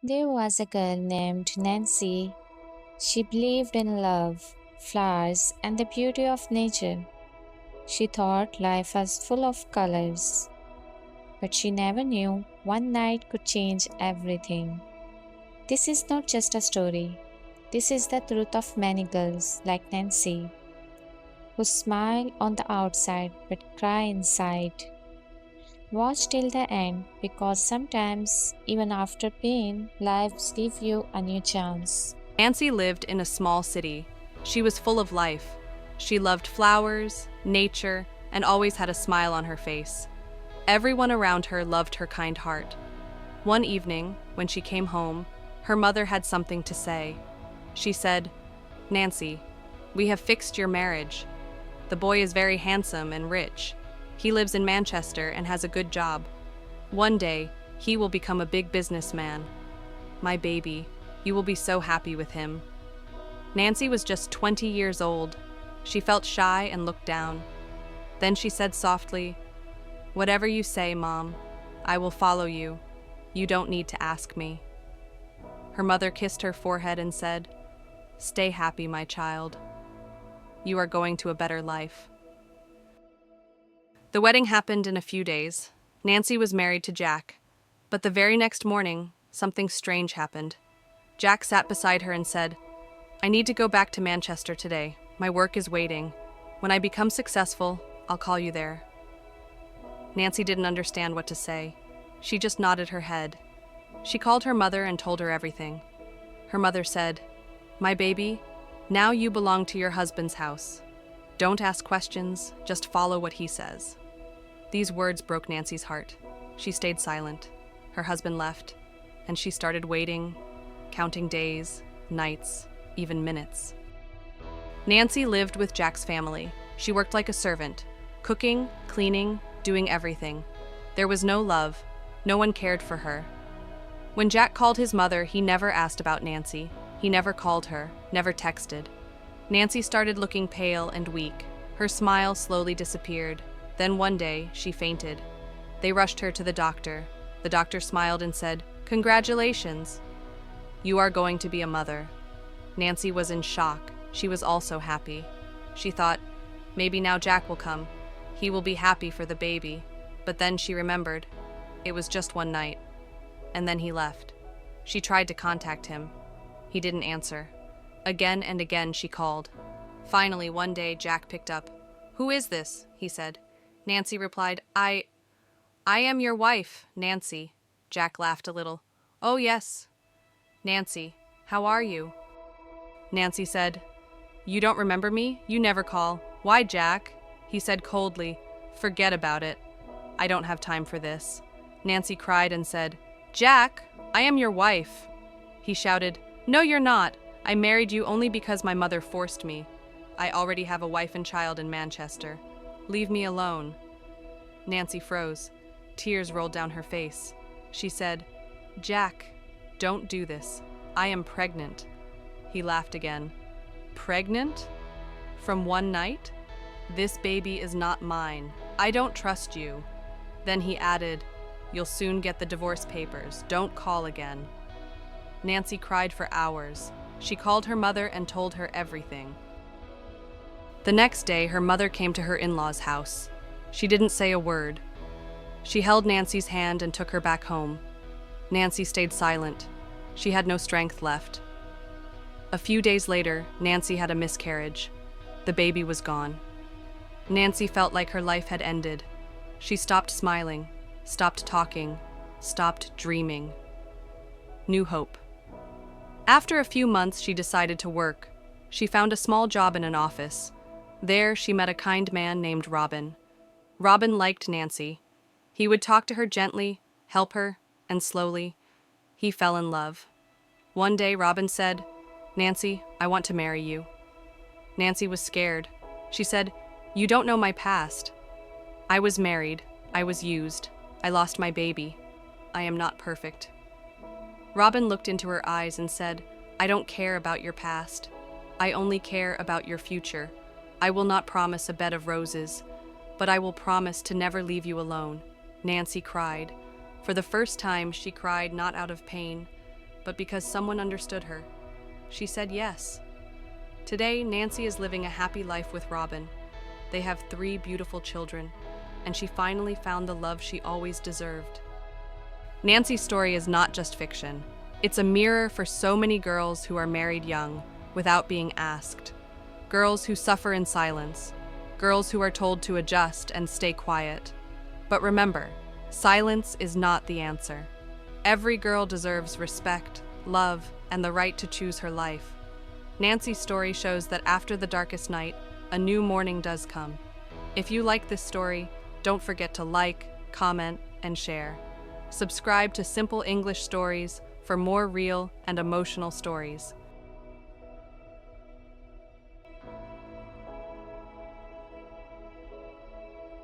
There was a girl named Nancy. She believed in love, flowers, and the beauty of nature. She thought life was full of colors, but she never knew one night could change everything. This is not just a story. This is the truth of many girls like Nancy, who smile on the outside but cry inside. Watch till the end because sometimes, even after pain, lives give you a new chance. Nancy lived in a small city. She was full of life. She loved flowers, nature, and always had a smile on her face. Everyone around her loved her kind heart. One evening, when she came home, her mother had something to say. She said, "Nancy, we have fixed your marriage. The boy is very handsome and rich. He lives in Manchester and has a good job. One day, he will become a big businessman. My baby, you will be so happy with him." Nancy was just 20 years old. She felt shy and looked down. Then she said softly, "Whatever you say, Mom, I will follow you. You don't need to ask me." Her mother kissed her forehead and said, "Stay happy, my child. You are going to a better life." The wedding happened in a few days. Nancy was married to Jack. But the very next morning, something strange happened. Jack sat beside her and said, "I need to go back to Manchester today. My work is waiting. When I become successful, I'll call you there." Nancy didn't understand what to say. She just nodded her head. She called her mother and told her everything. Her mother said, "My baby, now you belong to your husband's house. Don't ask questions, just follow what he says." These words broke Nancy's heart. She stayed silent. Her husband left, and she started waiting, counting days, nights, even minutes. Nancy lived with Jack's family. She worked like a servant, cooking, cleaning, doing everything. There was no love. No one cared for her. When Jack called his mother, he never asked about Nancy. He never called her, never texted. Nancy started looking pale and weak. Her smile slowly disappeared. Then one day, she fainted. They rushed her to the doctor. The doctor smiled and said, "Congratulations. You are going to be a mother." Nancy was in shock. She was also happy. She thought, maybe now Jack will come. He will be happy for the baby. But then she remembered. It was just one night. And then he left. She tried to contact him. He didn't answer. Again and again she called. Finally, one day, Jack picked up. "Who is this?" he said. Nancy replied, I am your wife, Nancy." Jack laughed a little. "Oh, yes. Nancy, how are you?" Nancy said, "You don't remember me? You never call." "Why, Jack?" He said coldly, "Forget about it. I don't have time for this." Nancy cried and said, "Jack, I am your wife." He shouted, "No, you're not. I married you only because my mother forced me. I already have a wife and child in Manchester. Leave me alone." Nancy froze. Tears rolled down her face. She said, "Jack, don't do this. I am pregnant." He laughed again. "Pregnant? From one night? This baby is not mine. I don't trust you." Then he added, "You'll soon get the divorce papers. Don't call again." Nancy cried for hours. She called her mother and told her everything. The next day, her mother came to her in-laws' house. She didn't say a word. She held Nancy's hand and took her back home. Nancy stayed silent. She had no strength left. A few days later, Nancy had a miscarriage. The baby was gone. Nancy felt like her life had ended. She stopped smiling, stopped talking, stopped dreaming. New hope. After a few months, she decided to work. She found a small job in an office. There, she met a kind man named Robin. Robin liked Nancy. He would talk to her gently, help her, and slowly, he fell in love. One day, Robin said, "Nancy, I want to marry you." Nancy was scared. She said, "You don't know my past. I was married. I was used. I lost my baby. I am not perfect." Robin looked into her eyes and said, "I don't care about your past. I only care about your future. I will not promise a bed of roses, but I will promise to never leave you alone." Nancy cried. For the first time, she cried not out of pain, but because someone understood her. She said yes. Today, Nancy is living a happy life with Robin. They have 3 beautiful children, and she finally found the love she always deserved. Nancy's story is not just fiction. It's a mirror for so many girls who are married young, without being asked. Girls who suffer in silence. Girls who are told to adjust and stay quiet. But remember, silence is not the answer. Every girl deserves respect, love, and the right to choose her life. Nancy's story shows that after the darkest night, a new morning does come. If you like this story, don't forget to like, comment, and share. Subscribe to Simple English Stories for more real and emotional stories.